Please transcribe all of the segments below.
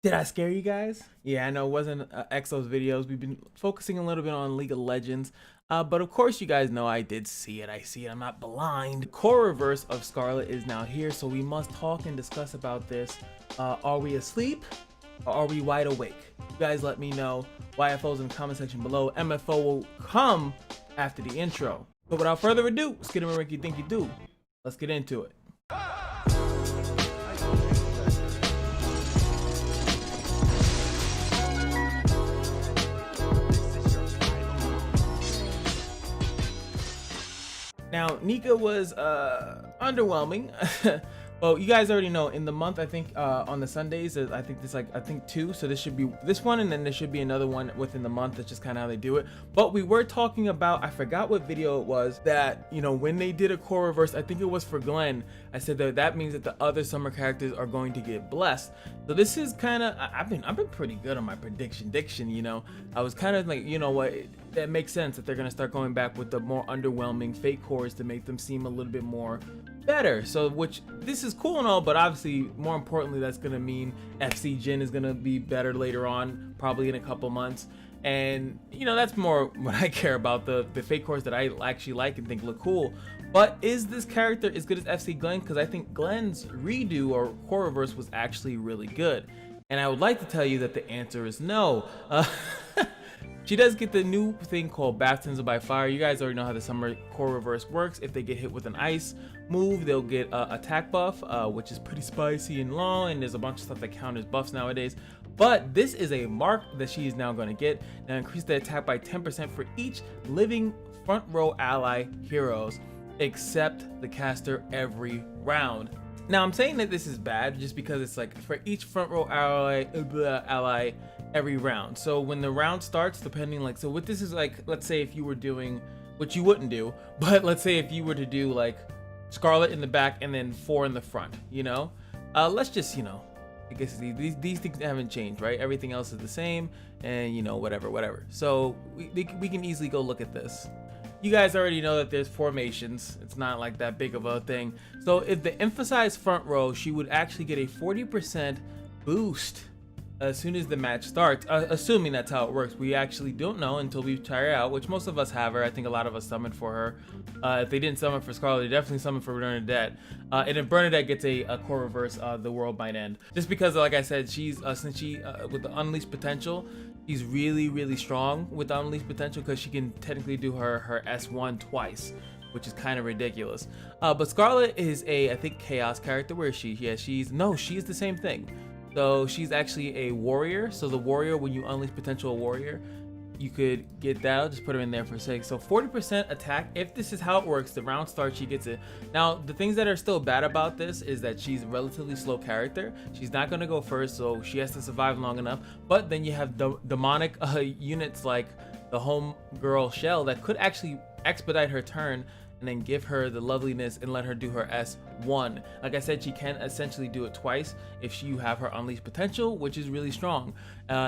Did I scare you guys? Yeah, I know it wasn't Exos videos. We've been focusing a little bit on League of Legends. But of course you guys know I did see it. I see it. I'm not blind. Core reverse of Scarlet is now here, so we must talk and discuss about this. Are we asleep or are we wide awake? You guys let me know. YFOs in the comment section below. MFO will come after the intro. But without further ado, skid and rank you think you do. Let's get into it. Now, Nika was underwhelming. Well, you guys already know in the month, I think on the Sundays, I think there's like, I think 2. So this should be this one, and then there should be another one within the month. That's just kind of how they do it. But we were talking about, I forgot what video it was, that, you know, when they did a core reverse, I think it was for Glenn. I said that means that the other summer characters are going to get blessed. So this is kind of, I've been pretty good on my prediction diction, you know. I was kind of like, you know what, that makes sense that they're going to start going back with the more underwhelming fake cores to make them seem a little bit more better. So which this is cool and all, but obviously more importantly that's going to mean FC Jin is going to be better later on, probably in a couple months. And you know, that's more what I care about, the fake cores that I actually like and think look cool. But is this character as good as FC Glenn? Because I think Glenn's redo or core reverse was actually really good, and I would like to tell you that the answer is no. She does get the new thing called Baptisms by Fire. You guys already know how the summer core reverse works. If they get hit with an ice move, they'll get attack buff, which is pretty spicy and long, and there's a bunch of stuff that count as buffs nowadays. But this is a mark that she is now going to get. Now increase the attack by 10% for each living front row ally heroes, except the caster every round. Now I'm saying that this is bad just because it's like for each front row ally every round. So when the round starts, depending, like, so what this is like, let's say if you were doing, which you wouldn't do, but let's say if you were to do like Scarlet in the back and then 4 in the front, you know, let's just, you know, I guess these things haven't changed, right? Everything else is the same, and you know, whatever. So we can easily go look at this. You guys already know that there's formations. It's not like that big of a thing. So if the emphasized front row, she would actually get a 40% boost as soon as the match starts, assuming that's how it works. We actually don't know until we try her out, which most of us have her. I think a lot of us summoned for her. If they didn't summon for Scarlet, they definitely summoned for Bernadette. And if Bernadette gets a core reverse, the world might end. Just because, like I said, she's since she with the unleashed potential, she's really strong with the unleashed potential, because she can technically do her S1 twice, which is kind of ridiculous. But Scarlet is I think chaos character. Where is she? Yeah, she's the same thing. So she's actually a warrior. So the warrior, when you unleash potential warrior, you could get that. I'll just put her in there for a sec. So 40% attack. If this is how it works, the round starts, she gets it. Now the things that are still bad about this is that she's a relatively slow character. She's not going to go first, so she has to survive long enough. But then you have demonic units like the home girl Shell that could actually expedite her turn and then give her the loveliness and let her do her S1. Like I said, she can essentially do it twice if you have her unleashed potential, which is really strong.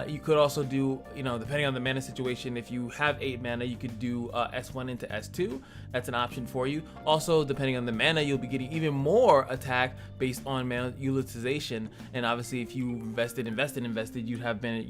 You could also do, you know, depending on the mana situation, if you have 8 mana, you could do S1 into S2. That's an option for you. Also, depending on the mana, you'll be getting even more attack based on mana utilization. And obviously, if you invested, you'd have been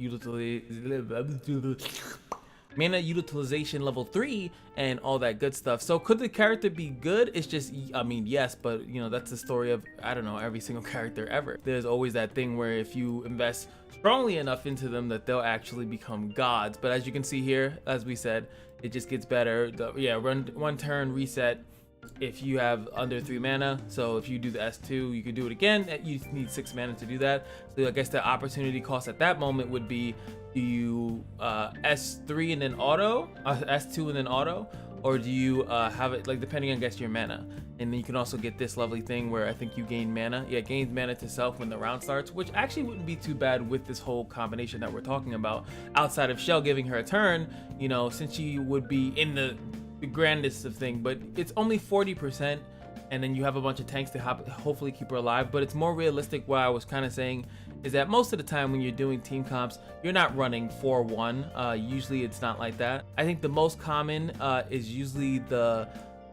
mana utilization level 3 and all that good stuff. So could the character be good? It's just, I mean, yes, but you know, that's the story of, I don't know, every single character ever. There's always that thing where if you invest strongly enough into them that they'll actually become gods. But as you can see here, as we said, it just gets better. Run 1 turn reset if you have under 3 mana. So if you do the S2, you could do it again. You need 6 mana to do that. So I guess the opportunity cost at that moment would be, do you S3 and then auto, S2 and then auto, or do you have it like depending on, I guess, your mana? And then you can also get this lovely thing where I think you gain mana. Yeah, gains mana to self when the round starts, which actually wouldn't be too bad with this whole combination that we're talking about. Outside of Shell giving her a turn, you know, since she would be in the grandest of thing, but it's only 40%, and then you have a bunch of tanks to hopefully keep her alive. But it's more realistic. What I was kind of saying is that most of the time when you're doing team comps, you're not running 4-1. Usually it's not like that. I think the most common is usually the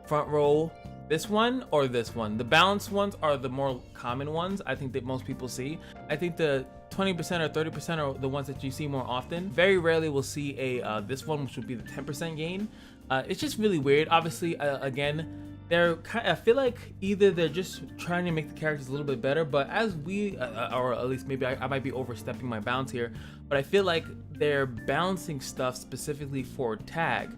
front row, this one or this one. The balanced ones are the more common ones I think that most people see. I think the 20% or 30% are the ones that you see more often. Very rarely we'll see a this one, which would be the 10% gain. It's just really weird. Obviously, again, I feel like either they're just trying to make the characters a little bit better, but as we, or at least maybe I might be overstepping my bounds here, but I feel like they're balancing stuff specifically for tag.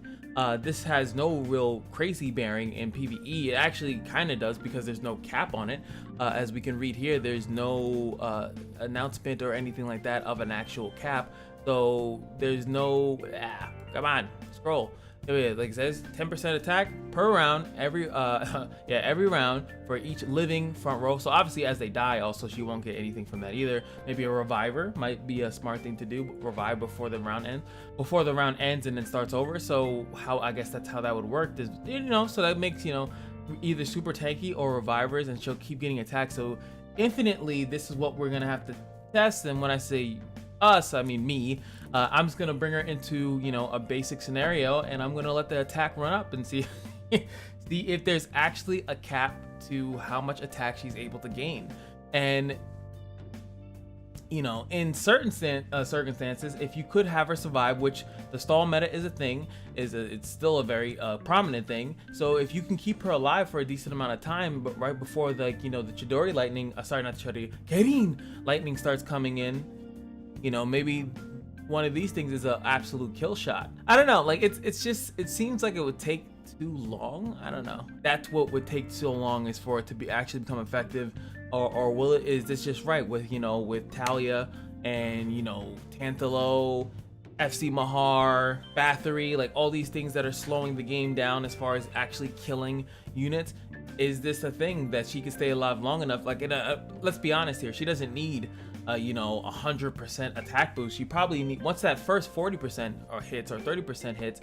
This has no real crazy bearing in PvE. It actually kind of does because there's no cap on it. As we can read here, there's no announcement or anything like that of an actual cap. So there's no, come on, scroll. Like it says, 10% attack per round, every every round for each living front row. So obviously as they die also, she won't get anything from that either. Maybe a reviver might be a smart thing to do, revive before the round ends and then starts over. So I guess that's how that would work. There's, so that makes, either super tanky or revivers, and she'll keep getting attacked. So infinitely, this is what we're gonna have to test. And when I say us, I mean me. I'm just gonna bring her into a basic scenario, and I'm gonna let the attack run up and see if there's actually a cap to how much attack she's able to gain. And in certain circumstances, if you could have her survive, which the stall meta is a thing, it's still a very prominent thing. So if you can keep her alive for a decent amount of time, but right before the Chidori lightning, sorry, not Chidori, Kirin lightning starts coming in, maybe one of these things is an absolute kill shot. I don't know, like it seems like it would take too long. I don't know. That's what would take so long, is for it to actually become effective, or is this just right with with Talia and Tantalo, FC Mahar, Bathory, like all these things that are slowing the game down as far as actually killing units? Is this a thing that she can stay alive long enough? Like, let's be honest here, she doesn't need 100% attack boost. She probably need, once that first 40% or hits or 30% hits,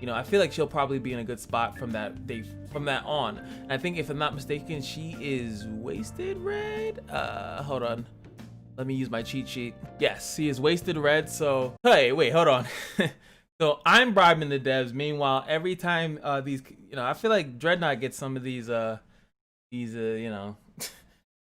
I feel like she'll probably be in a good spot from that on. And I think, if I'm not mistaken, she is wasted red. Hold on, let me use my cheat sheet. Yes, she is wasted red. So hey, wait, hold on. So I'm bribing the devs. Meanwhile, every time these, I feel like Dreadnought gets some of these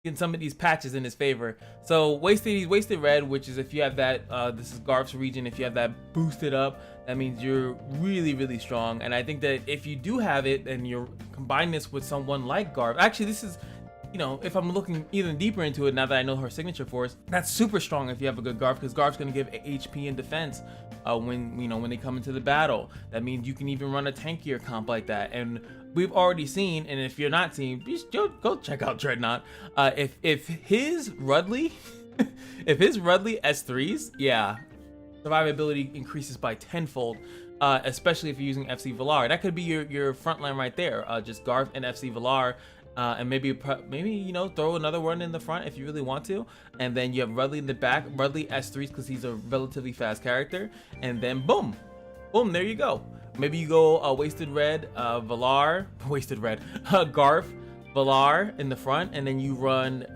getting some of these patches in his favor. So he's wasted red, which is if you have that, this is Garf's region, if you have that boosted up, that means you're really, really strong. And I think that if you do have it and you're combining this with someone like Garf, actually this is, if I'm looking even deeper into it now that I know her signature force, that's super strong if you have a good Garf, because Garf's gonna give HP and defense when they come into the battle. That means you can even run a tankier comp like that. And we've already seen, and if you're not seeing, just go check out Dreadnought. If his Rudley if his Rudley S3s, yeah, survivability increases by tenfold. Especially if you're using FC Valar. That could be your front line right there. Just Garf and FC Valar. And maybe throw another one in the front if you really want to, and then you have Rudley in the back, Rudley S3s, because he's a relatively fast character, and then boom, there you go. Maybe you go wasted red, Valar, wasted red, Garf, Valar in the front, and then you run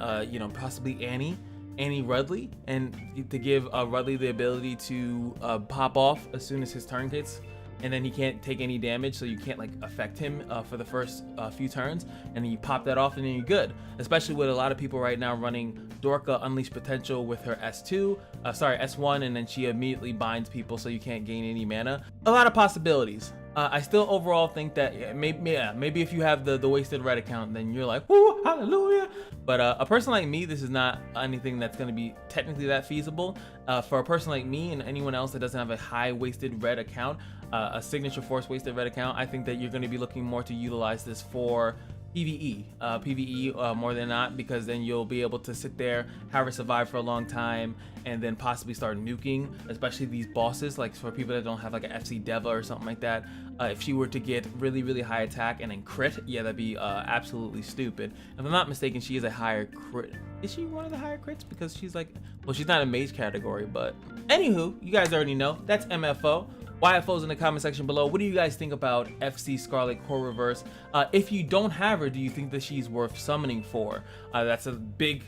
possibly Annie Rudley, and to give Rudley the ability to pop off as soon as his turn hits. And then he can't take any damage, so you can't like affect him for the first few turns, and then you pop that off and then you're good. Especially with a lot of people right now running Dorka Unleashed Potential with her S1, and then she immediately binds people so you can't gain any mana. A lot of possibilities. I still overall think that maybe if you have the wasted red account, then you're like, woo, hallelujah. But a person like me, this is not anything that's going to be technically that feasible. For a person like me and anyone else that doesn't have a high wasted red account, a signature force wasted red account, I think that you're going to be looking more to utilize this for PvE more than not, because then you'll be able to sit there, have her survive for a long time, and then possibly start nuking, especially these bosses. Like for people that don't have like an FC Deva or something like that, if she were to get really, really high attack and then crit, yeah, that'd be absolutely stupid. If I'm not mistaken, she is a higher crit. Is she one of the higher crits? Because she's like, well, she's not a mage category, but anywho, you guys already know, that's MFO. YFOs in the comment section below. What do you guys think about FC Scarlet Core Reverse? If you don't have her, do you think that she's worth summoning for? That's a big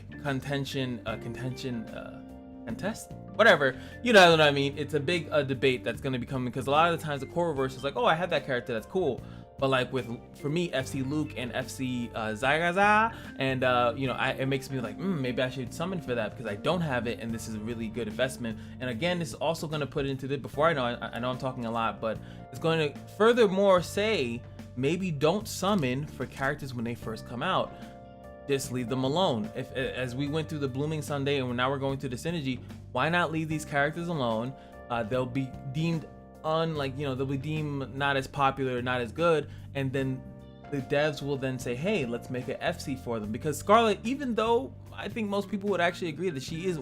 contest? Whatever, you know what I mean. It's a big debate that's going to be coming, because a lot of the times the Core Reverse is like, oh, I have that character, that's cool. But like for me, FC Luke and FC Zagaza, and you know, it makes me like, maybe I should summon for that because I don't have it, and this is a really good investment. And again, this is also going to put into the, before I know I'm talking a lot, but it's going to furthermore say maybe don't summon for characters when they first come out. Just leave them alone. If as we went through the Blooming Sunday and now we're going through the Synergy, why not leave these characters alone? They'll be deemed they'll be deemed not as popular, not as good, and then the devs will then say, hey, let's make an FC for them. Because Scarlet, even though I think most people would actually agree that she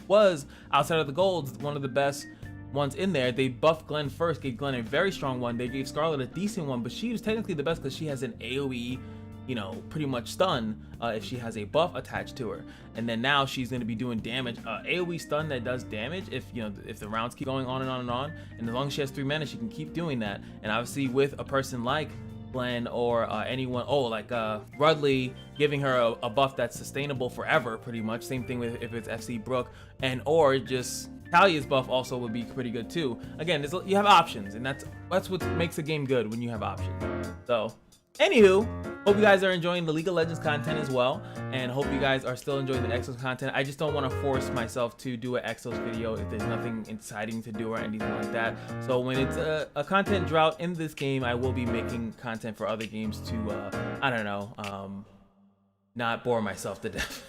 was outside of the golds one of the best ones in there. They buffed Glenn first, gave Glenn a very strong one. They gave Scarlet a decent one, but she was technically the best because she has an AoE, you know, pretty much stun if she has a buff attached to her. And then now she's going to be doing damage, AoE stun that does damage if, you know, if the rounds keep going on and on and on. And as long as she has 3 mana, she can keep doing that. And obviously with a person like Glenn or anyone, like Rudley, giving her a buff that's sustainable forever, pretty much. Same thing with if it's FC Brooke, and or just Talia's buff also would be pretty good too. Again, you have options, and that's what makes a game good, when you have options. So anywho, hope you guys are enjoying the League of Legends content as well, and hope you guys are still enjoying the Exos content. I just don't want to force myself to do an Exos video if there's nothing exciting to do or anything like that. So when it's a content drought in this game, I will be making content for other games to, I don't know, not bore myself to death.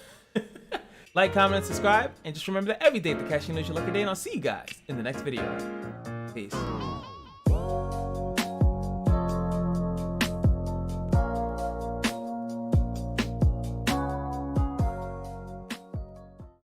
Like, comment, and subscribe, and just remember that every day at the Kashino is your lucky day, and I'll see you guys in the next video. Peace.